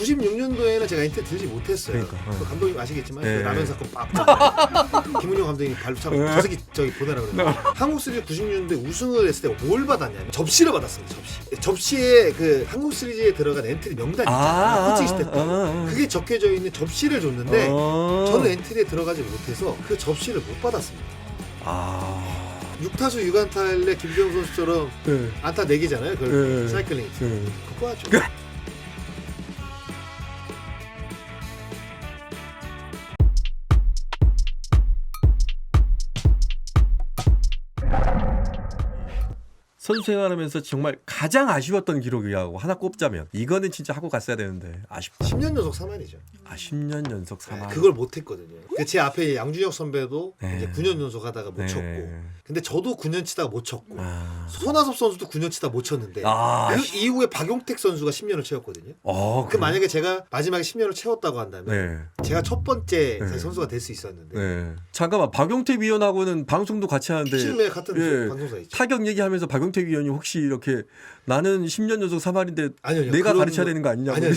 96년도에는 제가 엔트리 들지 못했어요. 그러니까, 그 감독님 아시겠지만 네. 그 라면 사건 빡 김은용 감독님이 발로 차고 저 새끼 저기 보내라 그래요. 한국 시리즈 96년도에 우승을 했을 때 뭘 받았냐면 접시를 받았습니다. 접시에 그 한국 시리즈에 들어간 엔트리 명단 있잖아요. 코칭 시대 때 그게 적혀져 있는 접시를 줬는데 저는 엔트리에 들어가지 못해서 그 접시를 못 받았습니다. 6타수 6안타일래 김대웅 선수처럼 네. 안타 4개잖아요. 그걸 사이클링 그거 하죠. 선수 생활하면서 정말 가장 아쉬웠던 기록이라고 하나 꼽자면 이거는 진짜 하고 갔어야 되는데 아쉽다. 10년 연속 3할이죠. 10년 연속 3할. 그걸 못했거든요. 제 앞에 양준혁 선배도 네. 이제 9년 연속 하다가 못 네. 쳤고, 근데 저도 9년 치다가 못 쳤고, 손아섭 선수도 9년 치다 못 쳤는데 그 이후에 박용택 선수가 10년을 채웠거든요. 그 만약에 제가 마지막에 10년을 채웠다고 한다면 제가 첫 번째 선수가 될 수 있었는데. 잠깐만, 박용택 위원하고는 방송도 같이 하는데 실내 같은 방송사 있죠. 타격 얘기하면서 박용택 위원이 혹시 이렇게 나는 10년 연속 3할인데 아니요, 내가 가르쳐야 되는 거 아니냐고. 아니요.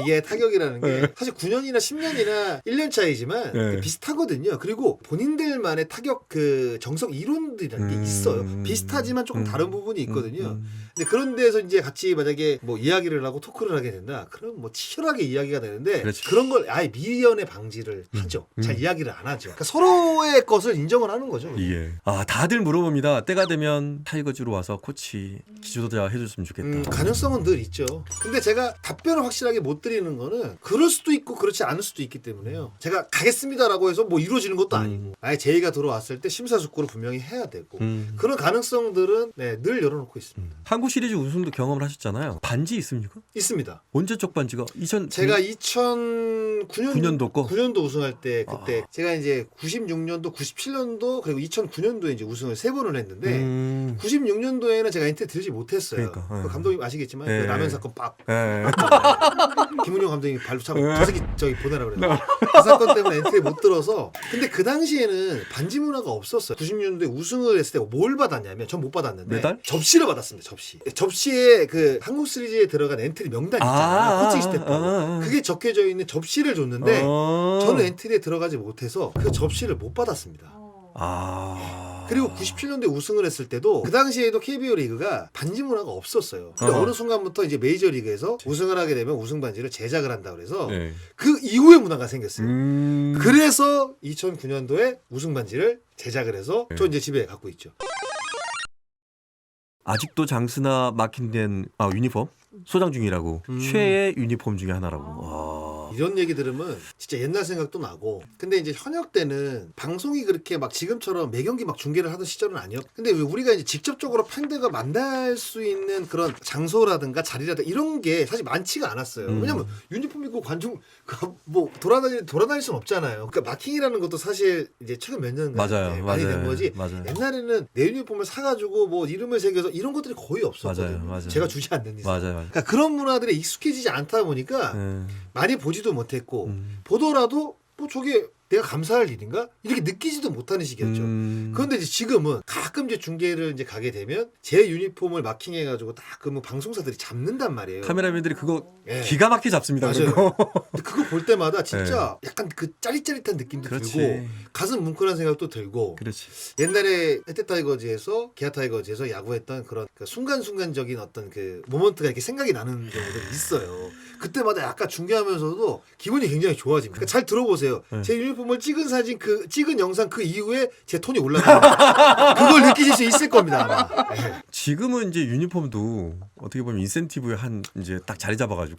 이게 타격이라는 게 사실 9년이나 10년이나 1년 차이지만 비슷하거든요. 그리고 본인들만의 타격 그 정석 이론들이라는 게 있어요. 비슷하지만 조금 다른 부분이 있거든요. 근데 그런 데서 이제 같이 만약에 뭐 이야기를 하고 토크를 하게 된다. 그럼 뭐 치열하게 이야기가 되는데 그런 걸 아예 미연에 방지를 하죠. 잘 이야기를 안 하죠. 그러니까 서로의 것을 인정을 하는 거죠. 예. 다들 물어봅니다. 때가 되면 타이거즈로 와서 코치 지도자 해줬으면 좋겠다. 가능성은 늘 있죠. 근데 제가 답변을 확실하게 못 드리는 거는 그럴 수도 있고 그렇지 않을 수도 있기 때문에요. 제가 가겠습니다라고 해서 뭐 이루어지는 것도 아니고 아예 제의가 들어왔을 때 심사숙고를 분명히 해야 되고 그런 가능성들은 늘 열어놓고 있습니다. 한국 시리즈 우승도 경험을 하셨잖아요. 반지 있습니까? 있습니다. 언제적 반지가? 제가 2009년도 9년도 우승할 때 그때 제가 이제 96년도, 97년도 그리고 2009년도에 이제 우승을 3번을 했는데 96년도에는 제가 엔트리 들지 못했어요. 그러니까, 그 감독님 아시겠지만 그 라면 사건 빡 김은용 감독님이 발로 차고 저 새끼 저기 보내라 그래요. 그 사건 때문에 엔트리 못 들어서. 근데 그 당시에는 반지 문화가 없었어요. 96년도에 우승을 했을 때 뭘 받았냐면 전 못 받았는데 메달? 접시를 받았습니다. 접시에 그 한국 시리즈에 들어간 엔트리 명단 있잖아요. 코칭 시대 때 그게 적혀져 있는 접시를 줬는데 저는 엔트리에 들어가지 못해서 그 접시를 못 받았습니다. 그리고 97년도에 우승을 했을 때도 그 당시에도 KBO 리그가 반지 문화가 없었어요. 근데 어느 순간부터 이제 메이저 리그에서 우승을 하게 되면 우승 반지를 제작을 한다 그래서 그 이후에 문화가 생겼어요. 그래서 2009년도에 우승 반지를 제작을 해서 저 이제 집에 갖고 있죠. 아직도 장스나 마킹된 유니폼 소장 중이라고. 최애 유니폼 중에 하나라고. 이런 얘기 들으면 진짜 옛날 생각도 나고. 근데 이제 현역 때는 방송이 그렇게 막 지금처럼 매경기 막 중계를 하던 시절은 아니었. 근데 우리가 이제 직접적으로 팬들과 만날 수 있는 그런 장소라든가 자리라든가 이런 게 사실 많지가 않았어요. 왜냐면 유니폼 입고 관중 뭐 돌아다닐 수는 없잖아요. 그러니까 마킹이라는 것도 사실 이제 최근 몇 년간 많이 된 거지. 옛날에는 내 유니폼을 사가지고 뭐 이름을 새겨서 이런 것들이 거의 없었거든요. 맞아요. 제가 주지 않는 이상. 맞아요. 그러니까 그런 문화들에 익숙해지지 않다 보니까 많이 보지도 못했고 보더라도 뭐 저게 내가 감사할 일인가? 이렇게 느끼지도 못하는 시기였죠. 그런데 이제 지금은 가끔 이제 중계를 이제 가게 되면 제 유니폼을 마킹해가지고 딱 그 뭐 방송사들이 잡는단 말이에요. 카메라맨들이 그거 기가 막히게 잡습니다. 맞아요. 근데 그거 볼 때마다 진짜 약간 그 짜릿짜릿한 느낌도 들고 가슴 뭉클한 생각도 들고. 옛날에 롯데타이거즈에서 기아 타이거즈에서 야구했던 그런 그 순간순간적인 어떤 그 모먼트가 이렇게 생각이 나는 경우들이 있어요. 그때마다 약간 중계하면서도 기분이 굉장히 좋아집니다. 그러니까 잘 들어보세요. 제 유니폼을 찍은 사진 찍은 영상 그 이후에 제 톤이 올라가요. 그걸 느끼실 수 있을 겁니다. 아마. 지금은 이제 유니폼도 어떻게 보면 인센티브에 이제 딱 자리 잡아가지고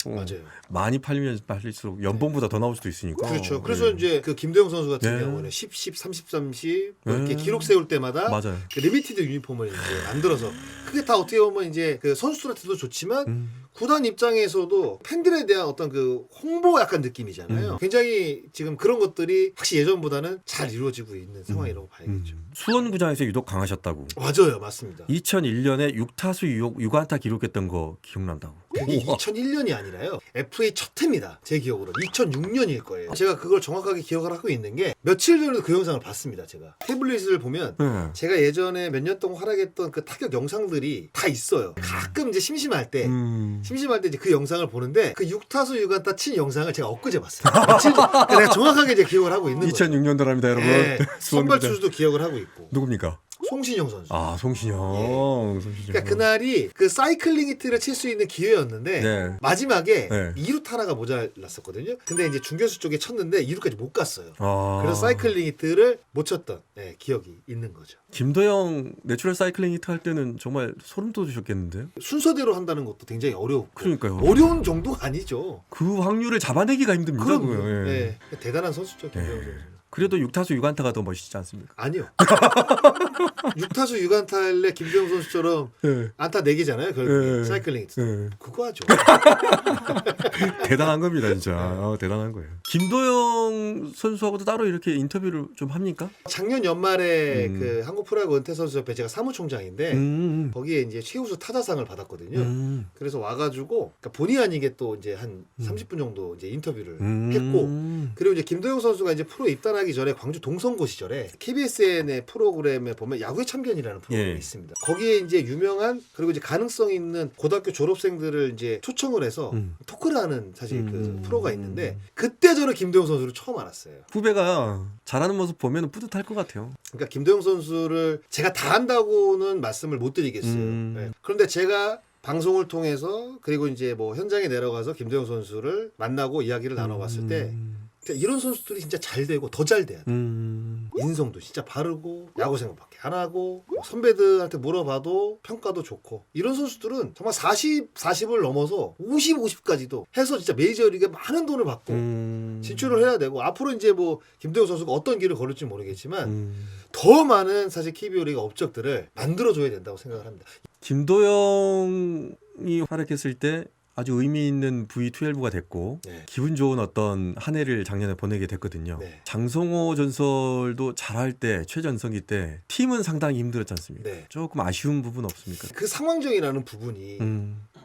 많이 팔리면 팔릴수록 연봉보다 더 나올 수도 있으니까. 그렇죠. 그래서 이제 그 김대웅 선수 같은 경우는 10, 30, 30 이렇게 기록 세울 때마다 그 리미티드 유니폼을 이제 만들어서 그게 다 어떻게 보면 이제 그 선수들한테도 좋지만 구단 입장에서도 팬들에 대한 어떤 그 홍보 약간 느낌이잖아요. 굉장히 지금 그런 것들이 확실히 예전보다는 잘 이루어지고 있는 상황이라고 봐야겠죠. 수원구장에서 유독 강하셨다고. 맞아요. 맞습니다. 2001년에 6타수 6안타 기록했던 거 기억난다고. 그게 2001년이 아니라요. FA 첫 해입니다. 제 기억으로. 2006년일 거예요. 제가 그걸 정확하게 기억을 하고 있는 게 며칠 전에도 그 영상을 봤습니다. 제가. 태블릿을 보면 제가 예전에 몇 년 동안 활약했던 그 타격 영상들이 다 있어요. 가끔 이제 심심할 때 심심할 때 이제 그 영상을 보는데 그 6타수 6안타 친 영상을 제가 엊그제 봤어요. 내가 정확하게 이제 기억을 하고 있는 거예요. 2006년도랍니다, 여러분. 네, 선발 투수도 기억을 하고 있고. 누굽니까? 송신영 선수. 아, 송신영. 예. 송신영. 그러니까 그날이 그 사이클링 히트를 칠 수 있는 기회였는데 네. 마지막에 네. 2루 타나가 모자랐었거든요. 근데 이제 중견수 쪽에 쳤는데 2루까지 못 갔어요. 아. 그래서 사이클링 히트를 못 쳤던 기억이 있는 거죠. 김도영 내추럴 사이클링 히트 할 때는 정말 소름 돋으셨겠는데요? 순서대로 한다는 것도 굉장히 어려웠고 그러니까요. 어려운 정도가 아니죠. 그 확률을 잡아내기가 힘듭니다. 그럼요. 그거. 예. 네. 대단한 선수죠. 김도영 선수. 그래도 6타수 6안타가 더 멋있지 않습니까? 아니요. 6타수 6안타일래 김도영 선수처럼 네. 안타 4개잖아요. 결국에 네. 사이클링 히트. 네. 그거 하죠. 대단한 겁니다, 진짜. 대단한 거예요. 김도영 선수하고도 따로 이렇게 인터뷰를 좀 합니까? 작년 연말에 그 한국 프로야구 은퇴선수협회 제가 사무총장인데 거기에 이제 최우수 타자상을 받았거든요. 그래서 와가지고 그러니까 본의 아니게 또 이제 한 30분 정도 이제 인터뷰를 했고 그리고 이제 김도영 선수가 이제 프로 입단하기 전에 광주 동성고 시절에 KBSN의 프로그램에 보면 야구의 참견이라는 프로그램이 예. 있습니다. 거기에 이제 유명한 그리고 이제 가능성 있는 고등학교 졸업생들을 이제 초청을 해서 토크를 하는 사실 그 프로가 있는데 그때 저는 김도영 선수를 처음 알았어요. 후배가 잘하는 모습 보면 뿌듯할 것 같아요. 그러니까 김도영 선수를 제가 다 한다고는 말씀을 못 드리겠어요. 네. 그런데 제가 방송을 통해서 그리고 이제 뭐 현장에 내려가서 김도영 선수를 만나고 이야기를 나눠봤을 때 이런 선수들이 진짜 잘 되고 더 잘 돼야 돼. 인성도 진짜 바르고 야구 생각밖에 안 하고 선배들한테 물어봐도 평가도 좋고 이런 선수들은 정말 40을 넘어서 50까지도 해서 진짜 메이저리그에 많은 돈을 받고 진출을 해야 되고 앞으로 이제 뭐 김도영 선수가 어떤 길을 걸을지 모르겠지만 더 많은 사실 KBO 리그 업적들을 만들어줘야 된다고 생각을 합니다. 김도영이 활약했을 때 아주 의미 있는 V12가 됐고 네. 기분 좋은 어떤 한 해를 작년에 보내게 됐거든요. 네. 장성호 전설도 잘할 때 최전성기 때 팀은 상당히 힘들었지 않습니까? 네. 조금 아쉬운 부분 없습니까? 그 상황적이라는 부분이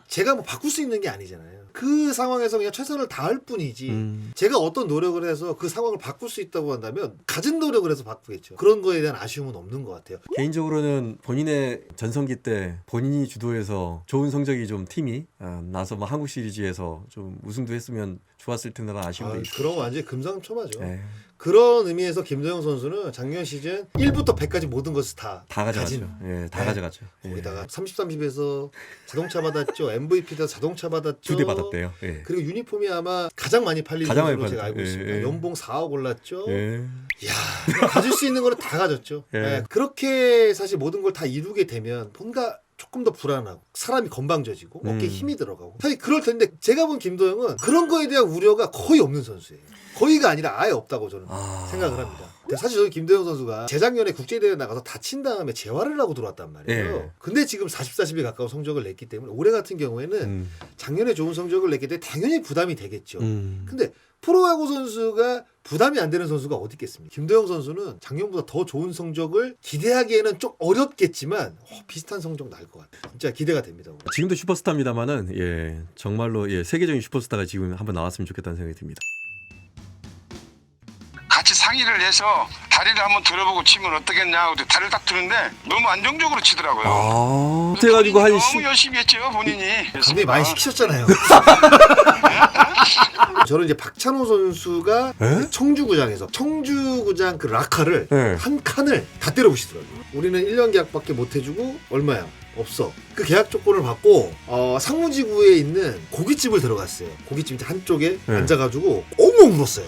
제가 뭐 바꿀 수 있는 게 아니잖아요. 그 상황에서 그냥 최선을 다할 뿐이지 제가 어떤 노력을 해서 그 상황을 바꿀 수 있다고 한다면 갖은 노력을 해서 바꾸겠죠. 그런 거에 대한 아쉬움은 없는 것 같아요. 개인적으로는 본인의 전성기 때 본인이 주도해서 좋은 성적이 좀 팀이 나서 뭐 한국 시리즈에서 좀 우승도 했으면 좋았을 텐데라는 아쉬움도 있어요. 그런 거 완전히 금상첨화죠. 네. 그런 의미에서 김도영 선수는 작년 시즌 1부터 100까지 모든 것을 다 가져갔죠. 예, 다 가져갔죠. 거기다가 30-30에서 자동차 받았죠. MVP도 자동차 받았죠. 2대 받았대요. 예. 그리고 유니폼이 아마 가장 많이 팔린 가장 많이 선수로 제가 알고 팔렸죠. 있습니다. 예. 연봉 4억 올랐죠. 예. 이야, 가질 수 있는 거는 다 가졌죠. 예. 예, 그렇게 사실 모든 걸 다 이루게 되면 뭔가 조금 더 불안하고 사람이 건방져지고 어깨에 힘이 들어가고 사실 그럴 텐데 제가 본 김도영은 그런 거에 대한 우려가 거의 없는 선수예요. 거의가 아니라 아예 없다고 저는 생각을 합니다. 근데 사실 저는 김도영 선수가 재작년에 국제대회 나가서 다친 다음에 재활을 하고 들어왔단 말이에요. 예. 근데 지금 40-40에 가까운 성적을 냈기 때문에 올해 같은 경우에는 작년에 좋은 성적을 냈기 때문에 당연히 부담이 되겠죠. 근데 프로야구 선수가 부담이 안 되는 선수가 어디 있겠습니까? 김도영 선수는 작년보다 더 좋은 성적을 기대하기에는 좀 어렵겠지만 비슷한 성적 날 것 같아요. 진짜 기대가 됩니다. 지금도 슈퍼스타입니다만은 예, 정말로 예, 세계적인 슈퍼스타가 지금 한번 나왔으면 좋겠다는 생각이 듭니다. 같이 상의를 해서 다리를 한번 들어보고 치면 어떻겠냐. 다리를 딱 드는데 너무 안정적으로 치더라고요. 그래가지고 한 너무 열심히 했죠 본인이. 감독이 많이 시키셨잖아요. 저는 이제 박찬호 선수가 청주구장에서 청주구장 그 라카를 한 칸을 다 때려부시더라고요. 우리는 1년 계약밖에 못 해주고 얼마야? 없어. 그 계약 조건을 받고 상무지구에 있는 고깃집을 들어갔어요. 고깃집 한쪽에 앉아가지고 엉엉 울었어요.